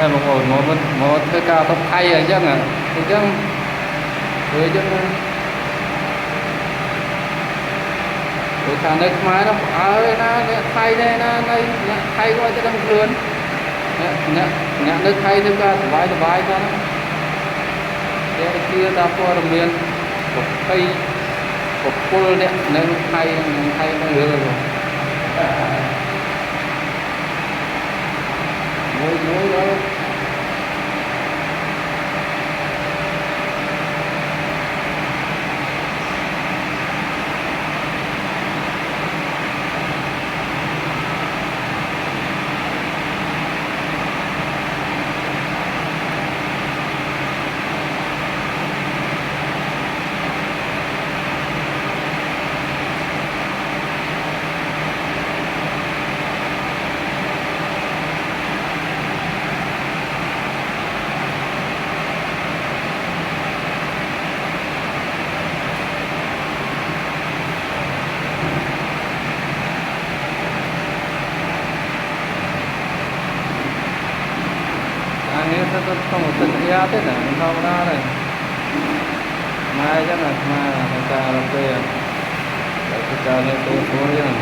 này một hồi một cái cao tốc hay ở chân à thì chân với chân rồi thằng này máy nó nó thay đây nó đây thay qua cho đăng luôn nhạc nước thay thêm cả vài cho nó để kia ta qua đồng miền một cây một cô đẹp nên thay nó được rồi mỗi đó ini tetap kamu ya thế này không ra này mai chắc là mai là người ta làm cái để cái chờ này tôi xuống chứ này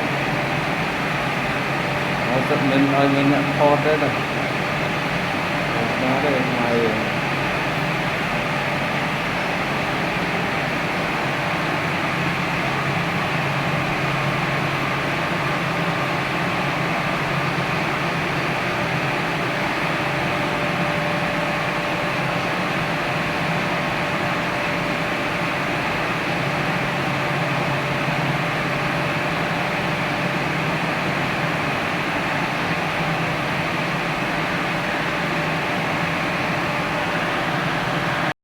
nó rất mình ơi mình nhận phốt đấy này đó đây mai